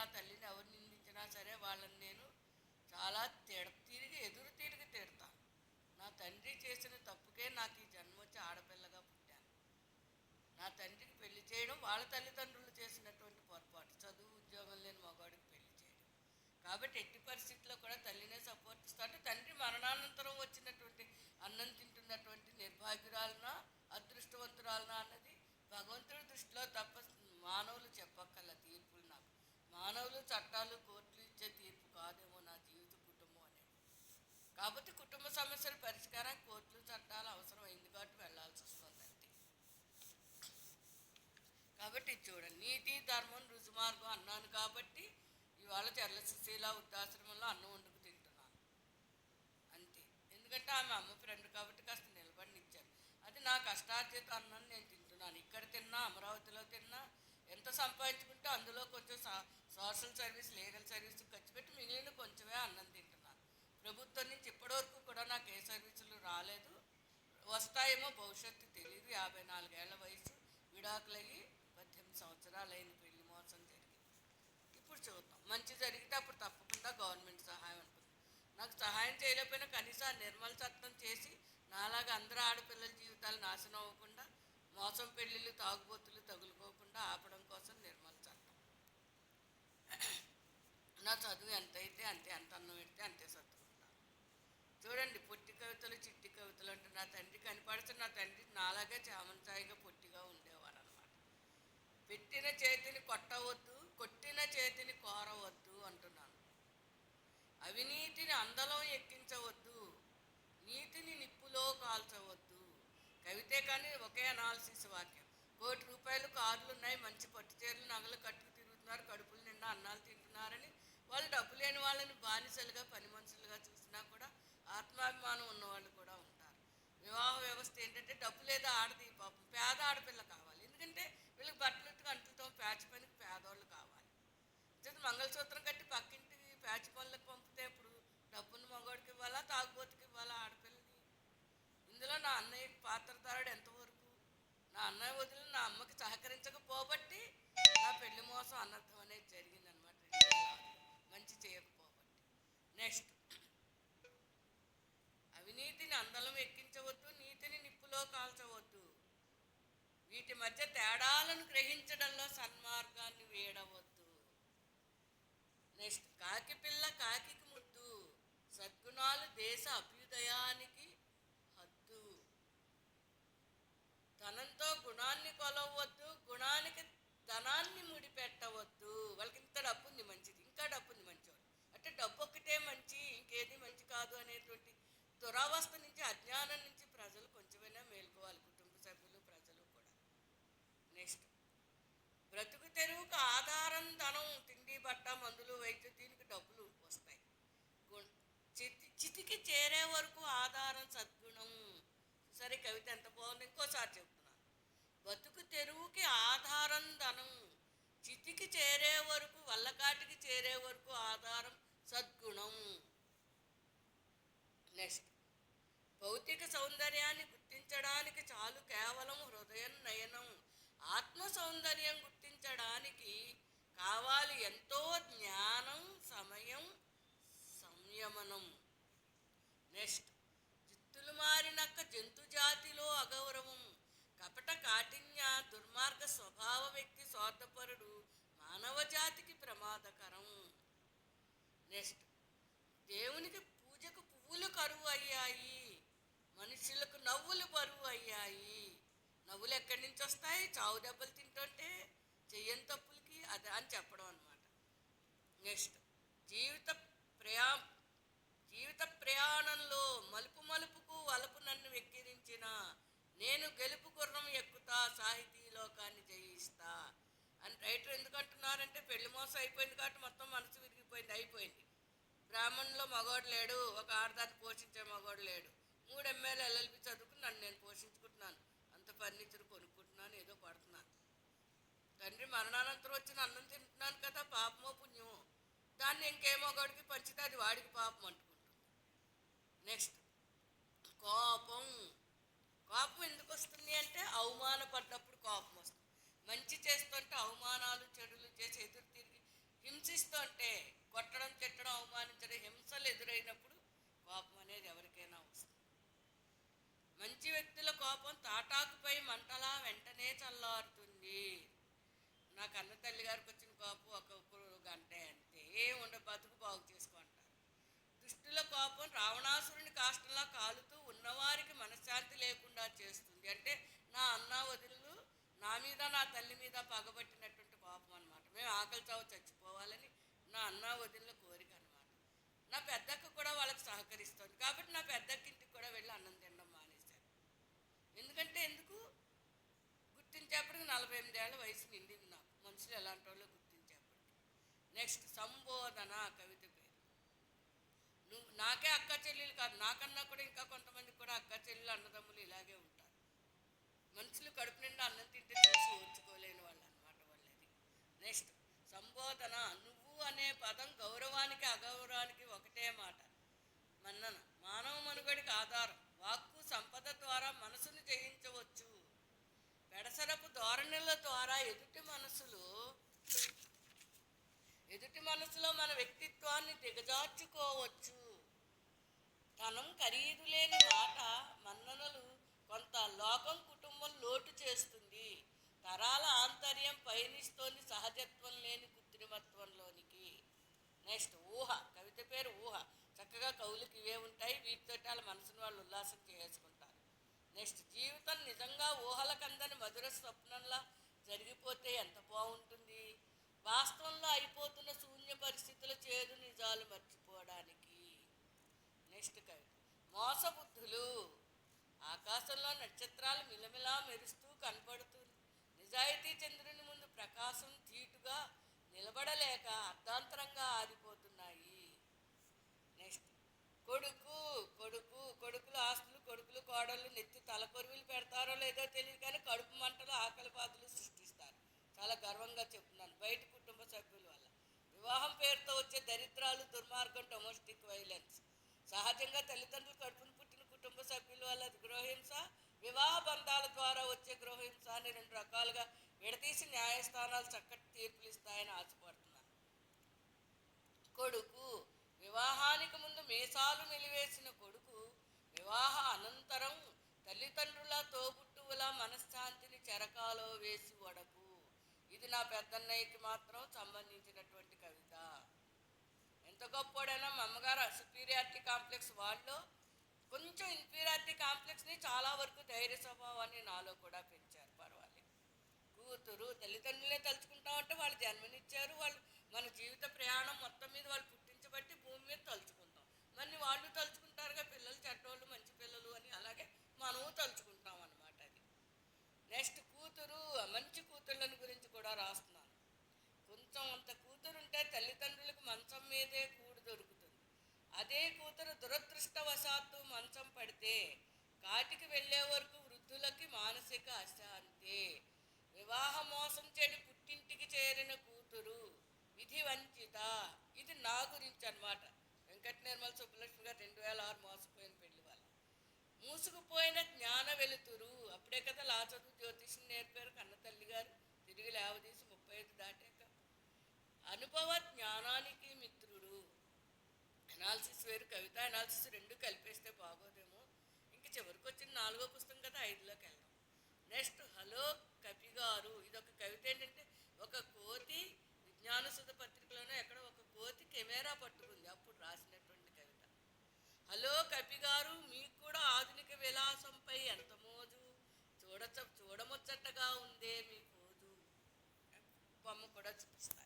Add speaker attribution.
Speaker 1: నా తల్లిని ఎవరు నిందించినా సరే వాళ్ళని నేను చాలా ఎదురు తిరిగి తిడతాను. నా తండ్రి చేసిన తప్పుకే నాకు ఈ జన్మ వచ్చి ఆడపిల్లగా పుట్టాను. నా తండ్రికి పెళ్లి చేయడం వాళ్ళ తల్లిదండ్రులు చేసినటువంటి పొరపాటు, చదువు ఉద్యోగం లేని మగవాడికి పెళ్లి చేయడం. కాబట్టి ఎట్టి పరిస్థితుల్లో కూడా తల్లినే సపోర్ట్ ఇస్తాడు. తండ్రి మరణానంతరం వచ్చినటువంటి అన్నం తింటున్నటువంటి నిర్భాగ్యురాలనా అదృష్టవంతురాలనా అన్నది భగవంతుడి దృష్టిలో తప్ప మానవులు చెప్పక్కల తీర్పులు. నాకు మానవులు చట్టాలు కోర్టులు ఇచ్చే తీర్పు కాదేమో నా జీవిత కుటుంబం అనేది. కాబట్టి కుటుంబ సమస్యల పరిష్కారానికి కోర్టులు చట్టాలు అవసరం అయింది కాబట్టి వెళ్ళాల్సి వస్తుంది అంతే. కాబట్టి చూడండి, నీతి ధర్మం రుజుమార్గం అన్నాను కాబట్టి ఇవాళ చర్ల సుశీల వృద్ధాశ్రమంలో అన్నం వండుకు తింటున్నాను అంతే. ఎందుకంటే ఆమె అమ్మ ఫ్రెండ్ కాబట్టి కాస్త నిలబడినిచ్చారు. అది నా కష్టార్జిత అన్నం నేను తింటున్నాను. ఇక్కడ తిన్నా అమరావతిలో తిన్నా ఎంత సంపాదించుకుంటే అందులో కొంచెం సోషల్ సర్వీస్ లీగల్ సర్వీస్ ఖర్చు పెట్టి మిగిలిన కొంచెమే అన్నం తింటున్నాను. ప్రభుత్వం నుంచి ఇప్పటివరకు కూడా నాకు ఏ సర్వీసులు రాలేదు. వస్తాయేమో భవిష్యత్తు తెలియదు. 54 ఏళ్ల వయసు, విడాకులయ్యి 18 సంవత్సరాలు అయింది, పెళ్లి మోసం జరిగింది. ఇప్పుడు చూద్దాం, మంచి జరిగితే అప్పుడు తప్పకుండా గవర్నమెంట్ సహాయం ఉంటుంది. నాకు సహాయం చేయలేకపోయినా కనీసం నిర్మల చట్టం చేసి నాలాగా అందరూ ఆడపిల్లల జీవితాలు నాశనం అవ్వకుండా, మోసం పెళ్ళిళ్ళు తాగుబోతులు తగులుకోకుండా ఆపడం కోసం నిర్మల చట్టం. నా చదువు ఎంతైతే అంతే, ఎంత అన్నం పెడితే అంతే సర్దుకుంటాను. చూడండి, పొట్టి కవితలు చిట్టి కవితలు అంటే నా తండ్రి కనపడితే నా తండ్రి నాలాగే చామంచాయిగా పొట్టిగా ఉండేవారు అనమాట. పెట్టిన చేతిని కొట్టవద్దు, కొట్టిన చేతిని కోరవద్దు అంటున్నాను. అవినీతిని అందలం ఎక్కించవద్దు, నీతిని నిప్పులో కాల్చవద్దు. కవితే కానీ ఒకే అనాలిసిస్ వాక్యం. ₹1,00,00,000 కార్లు ఉన్నాయి, మంచి పట్టు చీరలు నగలు కట్టుకు తిరుగుతున్నారు, కడుపులు నిండా అన్నాలు తింటున్నారని వాళ్ళు డబ్బు లేని వాళ్ళని బానిసలుగా పని మనుషులుగా చూసినా కూడా ఆత్మాభిమానం ఉన్నవాళ్ళు కూడా ఉంటారు. వివాహ వ్యవస్థ ఏంటంటే డబ్బు లేదా ఆడది, పాపం పేద ఆడపిల్ల కావాలి. ఎందుకంటే వీళ్ళకి బట్టలు అంటుతాం, ప్యాచ్ పనికి పేదవాళ్ళు కావాలి. మంగళసూత్రం కట్టి పక్కింటికి ప్యాచ్ పనులకు పంపితే ఇప్పుడు డబ్బును మగవాడికి ఇవ్వాలా తాగుబోతుకి ఇవ్వాలా ఆడపిల్లని? ఇందులో నా అన్నయ్యకి పాత్రధారుడు ఎంతవరకు? నా అన్నయ్య వదిలి నా అమ్మకి సహకరించకపోబట్టి నా పెళ్లి మోసం అనర్థం అనేది జరిగిందనమాట. మంచి చేయకపోబట్టి. నెక్స్ట్, అవినీతిని అందలం ఎక్కించవద్దు, నీతిని నిప్పులో కాల్చవద్దు. వీటి మధ్య తేడాలను గ్రహించడంలో సన్మార్గాన్ని వేడవద్దు. నెక్స్ట్, కాకి పిల్ల కాకి ముద్దు, సద్గుణాలు దేశ అభ్యుదయానికి హద్దు. ధనంతో గుణాన్ని కొలవద్దు, గుణానికి ధనాన్ని ముడిపెట్టవద్దు. వాళ్ళకి ఇంత డబ్బు ఉంది మంచిది, ఇంకా డబ్బు ఉంది మంచివాడు అంటే డబ్బు ఒక్కటే మంచి ఇంకేది మంచి కాదు అనేటువంటి దురావస్థ నుంచి, అజ్ఞానం నుంచి ప్రజలు కొంచెమైనా మేల్కోవాలి, కుటుంబ సభ్యులు ప్రజలు కూడా. నెక్స్ట్, బ్రతుకు తెరువుకు ఆధారం ధనం, తిండి బట్ట మందులు వైద్యం, దీనికి డబ్బులు వస్తాయి. చితికి చేరే వరకు ఆధారం సద్గుణం. సరే, కవిత ఎంత బాగుంది, ఇంకోసారి చెప్తున్నాను. బతుకు తెరువుకి ఆధారం ధనం, చితికి చేరే వరకు, వల్లకాటికి చేరే వరకు ఆధారం సద్గుణం. నెక్స్ట్, భౌతిక సౌందర్యాన్ని గుర్తించడానికి చాలు కేవలం హృదయం నయనం. ఆత్మ సౌందర్యం గుర్తించడానికి కావాలి ఎంతో జ్ఞానం, సమయం, సంయమనం. నెక్స్ట్, జిత్తులు మారినక్క జంతు జాతిలో అగౌరవం, కపట కాఠిన్య దుర్మార్గ స్వభావ వ్యక్తి స్వార్థపరుడు మానవ జాతికి ప్రమాదకరం. నెక్స్ట్, దేవునికి పూజకు పువ్వులు కరువు అయ్యాయి, మనుషులకు నవ్వులు బరువు అయ్యాయి. నవ్వులు ఎక్కడి నుంచి వస్తాయి? చావు దెబ్బలు తింటుంటే, చెయ్యని తప్పులకి అది అని చెప్పడం అనమాట. నెక్స్ట్, జీవిత ప్రయాణంలో మలుపు మలుపుకు వలపు నన్ను వెక్కిరించిన నేను గెలుపు గుర్రం ఎక్కుతా, సాహితీ లోకాన్ని జయిస్తా అని రైటర్ ఎందుకు అంటున్నారంటే, పెళ్లి మోసం అయిపోయింది కాబట్టి మొత్తం మనసు విరిగిపోయింది, అయిపోయింది. బ్రాహ్మణులో మగవాడు లేడు, ఒక ఆడదాన్ని పోషించే మగవాడు లేడు. 3 MA LLB చదువుకుని నన్ను నేను పోషించుకుంటున్నాను, అంత ఫర్నిచర్ కొనుక్కుంటున్నాను, ఏదో పడుతున్నాను. తండ్రి మరణానంతరం వచ్చిన అన్నం తింటున్నాను కదా, పాపమో పుణ్యమో, దాన్ని ఇంకేమో గడికి పంచితే అది వాడికి పాపం అంటుకుంటుంది. నెక్స్ట్, కోపం. కోపం ఎందుకు వస్తుంది అంటే, అవమానపడ్డప్పుడు కోపం వస్తుంది. మంచి చేస్తుంటే అవమానాలు చెడులు చేసి ఎదురు తిరిగి హింసిస్తుంటే, కొట్టడం తిట్టడం అవమానించడం హింసలు ఎదురైనప్పుడు కోపం అనేది ఎవరికైనా వస్తుంది. మంచి వ్యక్తుల కోపం తాటాకుపై మంటలా వెంటనే చల్లారుతుంది. నా కన్న తల్లి గారికి వచ్చిన కోపం ఒక్కొక్కరు గంటే అంతే, ఏముండ బతుకు బాగు చేసుకుంటారు. దుష్టుల కోపం రావణాసురుని కాష్టంలా కాలుతూ ఉన్నవారికి మనశ్శాంతి లేకుండా చేస్తుంది. అంటే నా అన్న వదిలు నా మీద నా తల్లి మీద పగబట్టినటువంటి కోపం అనమాట. మేము ఆకలి చావు చచ్చిపోవాలని నా అన్న వదిలిన కోరిక అనమాట. నా పెద్దక్క కూడా వాళ్ళకి సహకరిస్తుంది కాబట్టి నా పెద్దక్క ఇంటికి కూడా వెళ్ళి అన్నం తినడం మానేశాను. ఎందుకు గుర్తించేప్పటికి 48 ఏళ్ల వయసు నిండింది నాకు. మనుషులు ఎలాంటి వాళ్ళు గుర్తించేప్పటికి. నెక్స్ట్ సంబోధన కవిత పేరు. నువ్వు నాకే అక్క చెల్లెలు కాదు, నాకన్నా కూడా ఇంకా కొంతమంది కూడా అక్క చెల్లెలు అన్నదమ్ములు ఇలాగే ఉంటారు. మనుషులు కడుపు నిండా అన్నం తింటే చూసి ఓర్చుకోలేని వాళ్ళు అనమాట వాళ్ళది. నెక్స్ట్ సంబోధన. నువ్వు అనే పదం గౌరవానికి అగౌరవానికి ఒకటే మాట. మన్నన మానవ మనుగడికి ఆధారం. వాక్కు సంపద ద్వారా మనసును జయించవచ్చు. పెడసరపు ధోరణుల ద్వారా ఎదుటి మనసులో మన వ్యక్తిత్వాన్ని దిగజార్చుకోవచ్చు. ధనం ఖరీదు లేని మాట మన్ననలు కొంత లోకం కుటుంబం లోటు చేస్తుంది. తరాల ఆంతర్యం పయనిస్తోంది సహజత్వం లేని కృత్రిమత్వంలోనికి. నెక్స్ట్ ఊహ. కవిత పేరు ఊహ. చక్కగా కవులకి ఇవే ఉంటాయి, వీటితో వాళ్ళ మనసును వాళ్ళు ఉల్లాసం చేసుకుంటారు. నెక్స్ట్ జీవితం నిజంగా ఊహలకందని మధుర స్వప్నంలా జరిగిపోతే ఎంత బాగుంటుంది. వాస్తవంలో అయిపోతున్న శూన్య పరిస్థితుల చేదు నిజాలు మర్చిపోవడానికి. నెక్స్ట్ కవిత మోసబుద్ధులు. ఆకాశంలో నక్షత్రాలు మిలమిలా మెరుస్తూ కనపడుతుంది. నిజాయితీ చంద్రుని ముందు ప్రకాశం ధీటుగా నిలబడలేక అర్ధాంతరంగా ఆరిపోతున్నాయి. నెక్స్ట్ కొడుకులు ఆస్తులు, కొడుకులు కోడళ్ళు నెత్తి తలకొరువులు పెడతారో లేదో తెలియదు కానీ కడుపు మంటలు ఆకలి బాధలు సృష్టిస్తారు. చాలా గర్వంగా చెప్తున్నాను. బయట కుటుంబ సభ్యుల వల్ల వివాహం పేరుతో వచ్చే దరిద్రాలు, దుర్మార్గం, డొమెస్టిక్ వైలెన్స్. సహజంగా తల్లిదండ్రులు కడుపును పుట్టిన కుటుంబ సభ్యుల వల్ల గృహహింస, వివాహ బంధాల ద్వారా వచ్చే గృహహింస అని 2 రకాలుగా విడదీసి న్యాయస్థానాలు చక్కటి తీర్పులు ఇస్తాయని ఆశపడుతున్నాను. కొడుకు వివాహానికి ముందు మీసాలు నిలివేసిన కొడుకు వివాహ అనంతరం తల్లిదండ్రుల తోబుట్టువుల మనశ్శాంతిని చెరకాలో వేసి వడకు. ఇది నా పెద్దన్నయ్యకి మాత్రం సంబంధించినటువంటి కవిత. ఎంత గొప్పోడైనా మా అమ్మగారు సుపీరియారిటీ కాంప్లెక్స్ వాళ్ళు కొంచెం ఇన్ఫీరియారిటీ కాంప్లెక్స్ని చాలా వరకు ధైర్య స్వభావాన్ని నాలో కూడా పెంచారు. పర్వాలేదు. కూతురు తల్లిదండ్రులే తలుచుకుంటామంటే వాళ్ళు జన్మనిచ్చారు. వాళ్ళు మన జీవిత ప్రయాణం మొత్తం మీద వాళ్ళు పుట్టించబట్టి భూమి మీద తలుచుకుంటాం. మరి వాళ్ళు తలుచుకుంటారుగా పిల్లలు చెడ్డోళ్ళు మంచి పిల్లలు అని, అలాగే మనము తలుచుకుంటాం అన్నమాట. అది నెక్స్ట్ కూతురు. మంచి కూతుళ్ళని గురించి కూడా రాస్తున్నాను. కొంచెం అంత కూతురుంటే తల్లిదండ్రులకు మంచం మీదే కూడు దొరుకుతుంది. అదే కూతురు దురదృష్టవశాత్తు మంచం పడితే కాటికి వెళ్ళే వరకు వృద్ధులకి మానసిక అశాంతి. వివాహ మోసం చెడి పుట్టింటికి చేరిన కూతురు విధి వంచిత. ఇది నా గురించి అన్నమాట. వెంకట నిర్మల సుబ్బలక్ష్మి గారు 2006 మోసపోయిన పెళ్లి వాళ్ళ. మూసుకుపోయిన జ్ఞాన వెలుతురు. అప్పుడే కదా లా చదువు జ్యోతిషం నేర్పారు కన్న తల్లి గారు. తిరిగి లేవదీసి 35 దాటాక. అనుభవ జ్ఞానానికి మిత్రుడు. అనాలిసిస్ వేరు, కవిత అనాలిసిస్ 2 కలిపేస్తే బాగోదేమో. ఇంక చివరికి వచ్చిన 4వ పుస్తకం కదా, 5లోకి వెళ్దాం. నెక్స్ట్ హలో కపిగారు. ఇదొక కవిత. ఏంటంటే ఒక కోతి విజ్ఞానసుధ పత్రికలోనే ఎక్కడ ఒక కోతి కెమెరా పట్టుకుంది, అప్పుడు రాసినటువంటి కవిత. హలో కపిగారు, మీకు కూడా ఆధునిక విలాసంపై ఎంత మోజు. చూడముచ్చటగా ఉందే మీ పోజు. బొమ్మ కూడా చూపిస్తా.